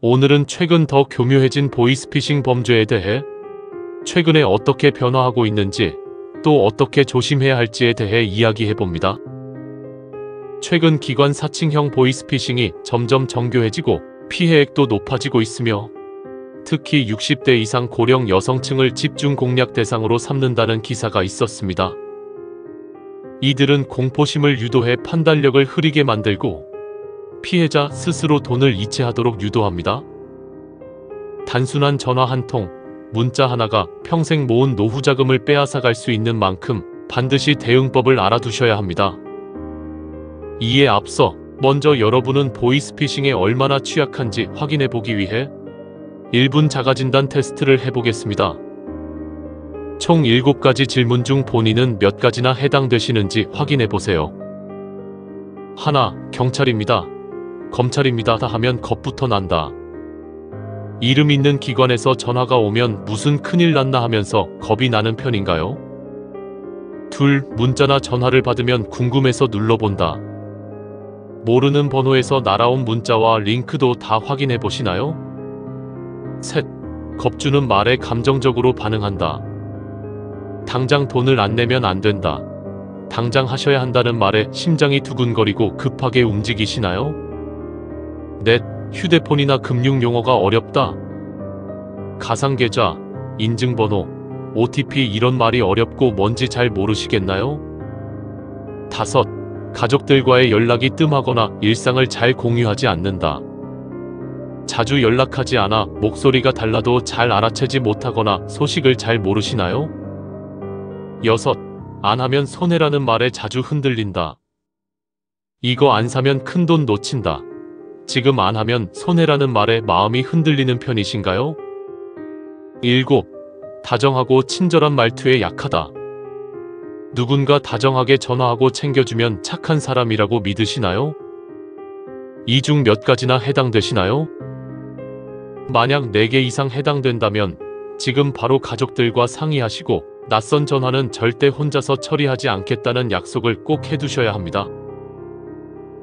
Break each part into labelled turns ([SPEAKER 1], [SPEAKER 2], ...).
[SPEAKER 1] 오늘은 최근 더 교묘해진 보이스피싱 범죄에 대해 최근에 어떻게 변화하고 있는지 또 어떻게 조심해야 할지에 대해 이야기해봅니다. 최근 기관 사칭형 보이스피싱이 점점 정교해지고 피해액도 높아지고 있으며 특히 60대 이상 고령 여성층을 집중 공략 대상으로 삼는다는 기사가 있었습니다. 이들은 공포심을 유도해 판단력을 흐리게 만들고 피해자 스스로 돈을 이체하도록 유도합니다. 단순한 전화 한 통, 문자 하나가 평생 모은 노후 자금을 빼앗아갈 수 있는 만큼 반드시 대응법을 알아두셔야 합니다. 이에 앞서 먼저 여러분은 보이스피싱에 얼마나 취약한지 확인해보기 위해 1분 자가진단 테스트를 해보겠습니다. 총 7가지 질문 중 본인은 몇 가지나 해당되시는지 확인해보세요. 하나, 경찰입니다. 검찰입니다 하면 겁부터 난다. 이름 있는 기관에서 전화가 오면 무슨 큰일 났나 하면서 겁이 나는 편인가요? 둘, 문자나 전화를 받으면 궁금해서 눌러본다. 모르는 번호에서 날아온 문자와 링크도 다 확인해 보시나요? 셋, 겁주는 말에 감정적으로 반응한다. 당장 돈을 안 내면 안 된다. 당장 하셔야 한다는 말에 심장이 두근거리고 급하게 움직이시나요? 넷, 휴대폰이나 금융 용어가 어렵다. 가상계좌, 인증번호, OTP 이런 말이 어렵고 뭔지 잘 모르시겠나요? 다섯, 가족들과의 연락이 뜸하거나 일상을 잘 공유하지 않는다. 자주 연락하지 않아 목소리가 달라도 잘 알아채지 못하거나 소식을 잘 모르시나요? 여섯, 안 하면 손해라는 말에 자주 흔들린다. 이거 안 사면 큰돈 놓친다. 지금 안 하면 손해라는 말에 마음이 흔들리는 편이신가요? 일곱, 다정하고 친절한 말투에 약하다. 누군가 다정하게 전화하고 챙겨주면 착한 사람이라고 믿으시나요? 이 중 몇 가지나 해당되시나요? 만약 4개 이상 해당된다면 지금 바로 가족들과 상의하시고 낯선 전화는 절대 혼자서 처리하지 않겠다는 약속을 꼭 해두셔야 합니다.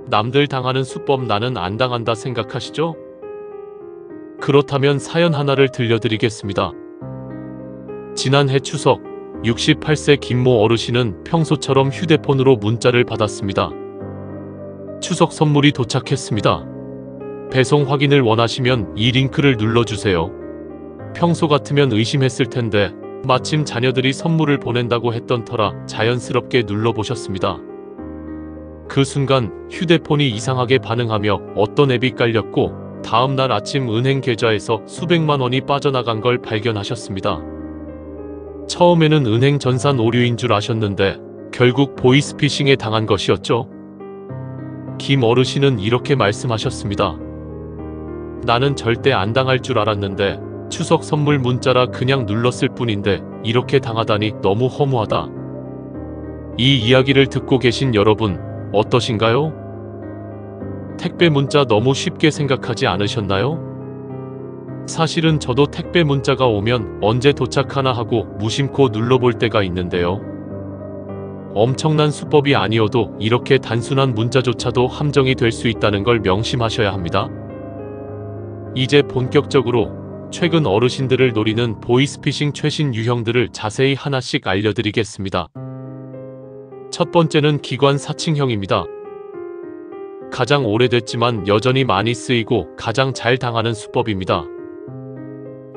[SPEAKER 1] 남들 당하는 수법 나는 안 당한다 생각하시죠? 그렇다면 사연 하나를 들려드리겠습니다. 지난해 추석 68세 김모 어르신은 평소처럼 휴대폰으로 문자를 받았습니다. 추석 선물이 도착했습니다. 배송 확인을 원하시면 이 링크를 눌러주세요. 평소 같으면 의심했을 텐데 마침 자녀들이 선물을 보낸다고 했던 터라 자연스럽게 눌러보셨습니다. 그 순간 휴대폰이 이상하게 반응하며 어떤 앱이 깔렸고 다음날 아침 은행 계좌에서 수백만 원이 빠져나간 걸 발견하셨습니다. 처음에는 은행 전산 오류인 줄 아셨는데 결국 보이스피싱에 당한 것이었죠. 김 어르신은 이렇게 말씀하셨습니다. 나는 절대 안 당할 줄 알았는데 추석 선물 문자라 그냥 눌렀을 뿐인데 이렇게 당하다니 너무 허무하다. 이 이야기를 듣고 계신 여러분 어떠신가요? 택배 문자 너무 쉽게 생각하지 않으셨나요? 사실은 저도 택배 문자가 오면 언제 도착하나 하고 무심코 눌러볼 때가 있는데요. 엄청난 수법이 아니어도 이렇게 단순한 문자조차도 함정이 될 수 있다는 걸 명심하셔야 합니다. 이제 본격적으로 최근 어르신들을 노리는 보이스피싱 최신 유형들을 자세히 하나씩 알려드리겠습니다. 첫 번째는 기관 사칭형입니다. 가장 오래됐지만 여전히 많이 쓰이고 가장 잘 당하는 수법입니다.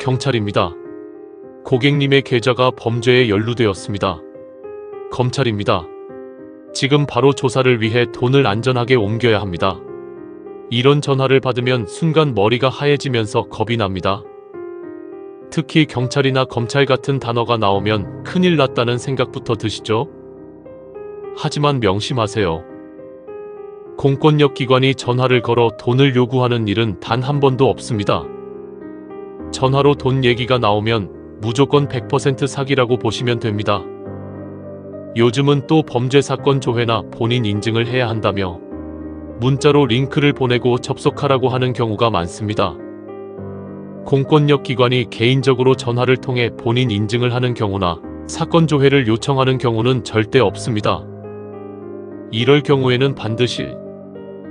[SPEAKER 1] 경찰입니다. 고객님의 계좌가 범죄에 연루되었습니다. 검찰입니다. 지금 바로 조사를 위해 돈을 안전하게 옮겨야 합니다. 이런 전화를 받으면 순간 머리가 하얘지면서 겁이 납니다. 특히 경찰이나 검찰 같은 단어가 나오면 큰일 났다는 생각부터 드시죠? 하지만 명심하세요. 공권력 기관이 전화를 걸어 돈을 요구하는 일은 단 한 번도 없습니다. 전화로 돈 얘기가 나오면 무조건 100% 사기라고 보시면 됩니다. 요즘은 또 범죄 사건 조회나 본인 인증을 해야 한다며 문자로 링크를 보내고 접속하라고 하는 경우가 많습니다. 공권력 기관이 개인적으로 전화를 통해 본인 인증을 하는 경우나 사건 조회를 요청하는 경우는 절대 없습니다. 이럴 경우에는 반드시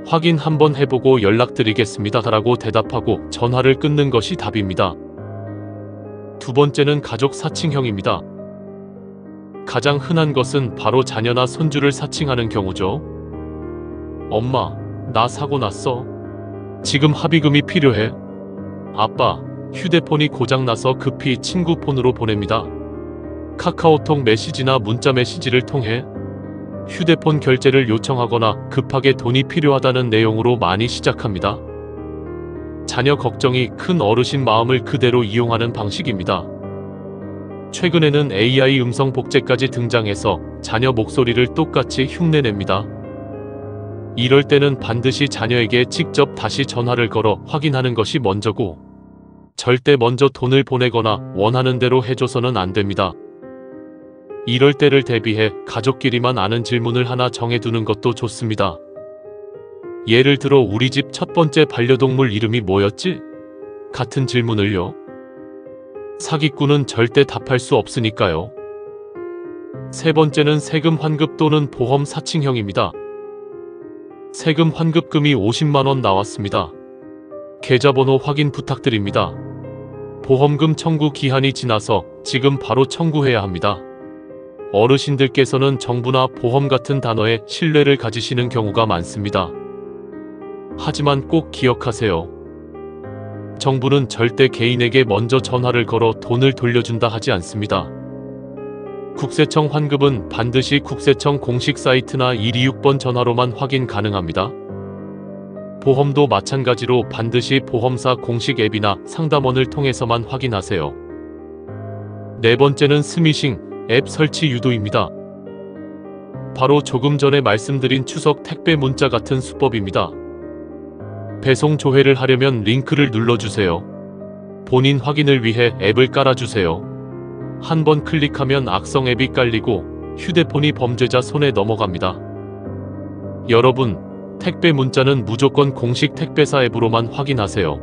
[SPEAKER 1] 확인 한번 해보고 연락드리겠습니다 라고 대답하고 전화를 끊는 것이 답입니다. 두 번째는 가족 사칭형입니다. 가장 흔한 것은 바로 자녀나 손주를 사칭하는 경우죠. 엄마, 나 사고 났어. 지금 합의금이 필요해. 아빠, 휴대폰이 고장나서 급히 친구 폰으로 보냅니다. 카카오톡 메시지나 문자 메시지를 통해 휴대폰 결제를 요청하거나 급하게 돈이 필요하다는 내용으로 많이 시작합니다. 자녀 걱정이 큰 어르신 마음을 그대로 이용하는 방식입니다. 최근에는 AI 음성 복제까지 등장해서 자녀 목소리를 똑같이 흉내냅니다. 이럴 때는 반드시 자녀에게 직접 다시 전화를 걸어 확인하는 것이 먼저고, 절대 먼저 돈을 보내거나 원하는 대로 해줘서는 안 됩니다. 이럴 때를 대비해 가족끼리만 아는 질문을 하나 정해두는 것도 좋습니다. 예를 들어 우리 집 첫 번째 반려동물 이름이 뭐였지? 같은 질문을요. 사기꾼은 절대 답할 수 없으니까요. 세 번째는 세금 환급 또는 보험 사칭형입니다. 세금 환급금이 50만원 나왔습니다. 계좌번호 확인 부탁드립니다. 보험금 청구 기한이 지나서 지금 바로 청구해야 합니다. 어르신들께서는 정부나 보험 같은 단어에 신뢰를 가지시는 경우가 많습니다. 하지만 꼭 기억하세요. 정부는 절대 개인에게 먼저 전화를 걸어 돈을 돌려준다 하지 않습니다. 국세청 환급은 반드시 국세청 공식 사이트나 126번 전화로만 확인 가능합니다. 보험도 마찬가지로 반드시 보험사 공식 앱이나 상담원을 통해서만 확인하세요. 네 번째는 스미싱 앱 설치 유도입니다. 바로 조금 전에 말씀드린 추석 택배 문자 같은 수법입니다. 배송 조회를 하려면 링크를 눌러주세요. 본인 확인을 위해 앱을 깔아주세요. 한번 클릭하면 악성 앱이 깔리고 휴대폰이 범죄자 손에 넘어갑니다. 여러분, 택배 문자는 무조건 공식 택배사 앱으로만 확인하세요.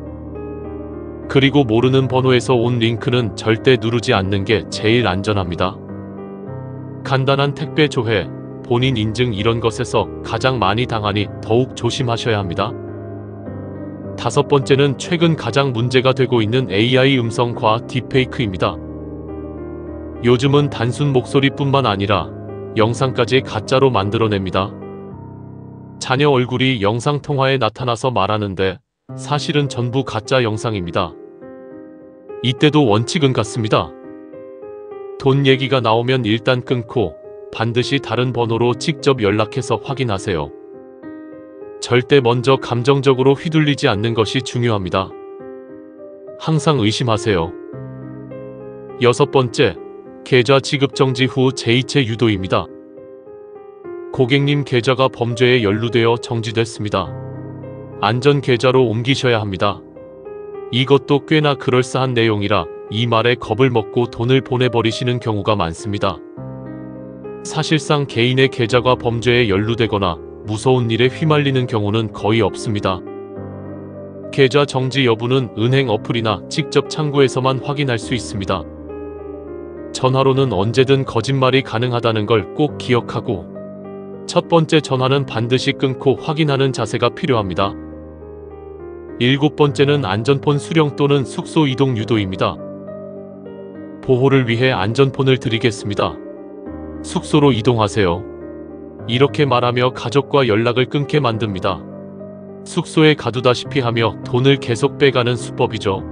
[SPEAKER 1] 그리고 모르는 번호에서 온 링크는 절대 누르지 않는 게 제일 안전합니다. 간단한 택배 조회, 본인 인증 이런 것에서 가장 많이 당하니 더욱 조심하셔야 합니다. 다섯 번째는 최근 가장 문제가 되고 있는 AI 음성과 딥페이크입니다. 요즘은 단순 목소리뿐만 아니라 영상까지 가짜로 만들어냅니다. 자녀 얼굴이 영상통화에 나타나서 말하는데 사실은 전부 가짜 영상입니다. 이때도 원칙은 같습니다. 돈 얘기가 나오면 일단 끊고 반드시 다른 번호로 직접 연락해서 확인하세요. 절대 먼저 감정적으로 휘둘리지 않는 것이 중요합니다. 항상 의심하세요. 여섯 번째, 계좌 지급 정지 후 재이체 유도입니다. 고객님 계좌가 범죄에 연루되어 정지됐습니다. 안전 계좌로 옮기셔야 합니다. 이것도 꽤나 그럴싸한 내용이라 이 말에 겁을 먹고 돈을 보내버리시는 경우가 많습니다. 사실상 개인의 계좌가 범죄에 연루되거나 무서운 일에 휘말리는 경우는 거의 없습니다. 계좌 정지 여부는 은행 어플이나 직접 창구에서만 확인할 수 있습니다. 전화로는 언제든 거짓말이 가능하다는 걸 꼭 기억하고 첫 번째 전화는 반드시 끊고 확인하는 자세가 필요합니다. 일곱 번째는 안전폰 수령 또는 숙소 이동 유도입니다. 보호를 위해 안전폰을 드리겠습니다. 숙소로 이동하세요. 이렇게 말하며 가족과 연락을 끊게 만듭니다. 숙소에 가두다시피 하며 돈을 계속 빼가는 수법이죠.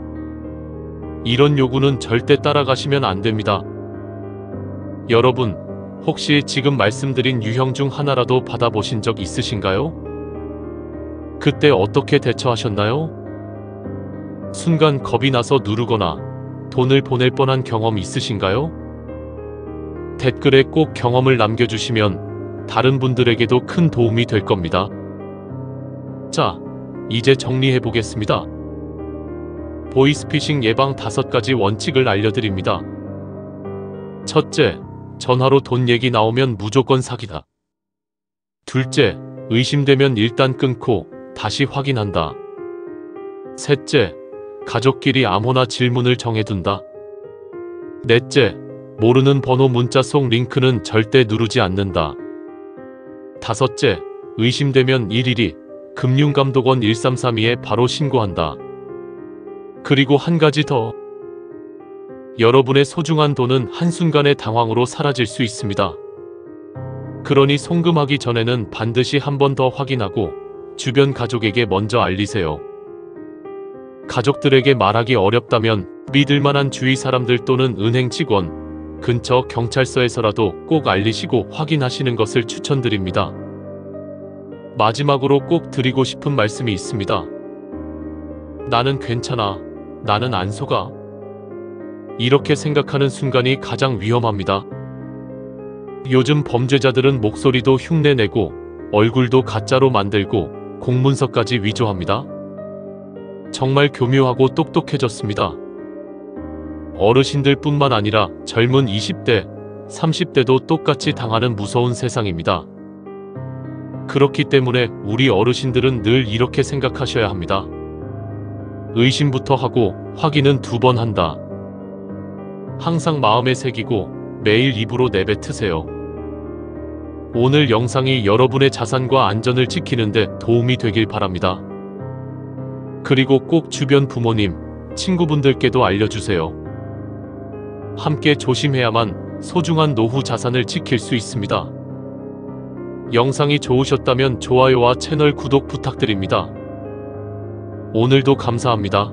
[SPEAKER 1] 이런 요구는 절대 따라가시면 안 됩니다. 여러분, 혹시 지금 말씀드린 유형 중 하나라도 받아보신 적 있으신가요? 그때 어떻게 대처하셨나요? 순간 겁이 나서 누르거나 돈을 보낼 뻔한 경험 있으신가요? 댓글에 꼭 경험을 남겨주시면 다른 분들에게도 큰 도움이 될 겁니다. 자, 이제 정리해 보겠습니다. 보이스피싱 예방 5가지 원칙을 알려드립니다. 첫째, 전화로 돈 얘기 나오면 무조건 사기다. 둘째, 의심되면 일단 끊고 다시 확인한다. 셋째, 가족끼리 아무나 질문을 정해둔다. 넷째, 모르는 번호 문자 속 링크는 절대 누르지 않는다. 다섯째, 의심되면 일일이 금융감독원 1332에 바로 신고한다. 그리고 한 가지 더. 여러분의 소중한 돈은 한순간의 당황으로 사라질 수 있습니다. 그러니 송금하기 전에는 반드시 한 번 더 확인하고 주변 가족에게 먼저 알리세요. 가족들에게 말하기 어렵다면 믿을 만한 주위 사람들 또는 은행 직원, 근처 경찰서에서라도 꼭 알리시고 확인하시는 것을 추천드립니다. 마지막으로 꼭 드리고 싶은 말씀이 있습니다. 나는 괜찮아. 나는 안 속아. 이렇게 생각하는 순간이 가장 위험합니다. 요즘 범죄자들은 목소리도 흉내내고 얼굴도 가짜로 만들고 공문서까지 위조합니다. 정말 교묘하고 똑똑해졌습니다. 어르신들 뿐만 아니라 젊은 20대, 30대도 똑같이 당하는 무서운 세상입니다. 그렇기 때문에 우리 어르신들은 늘 이렇게 생각하셔야 합니다. 의심부터 하고 확인은 2번 한다. 항상 마음에 새기고 매일 입으로 내뱉으세요. 오늘 영상이 여러분의 자산과 안전을 지키는데 도움이 되길 바랍니다. 그리고 꼭 주변 부모님, 친구분들께도 알려주세요. 함께 조심해야만 소중한 노후 자산을 지킬 수 있습니다. 영상이 좋으셨다면 좋아요와 채널 구독 부탁드립니다. 오늘도 감사합니다.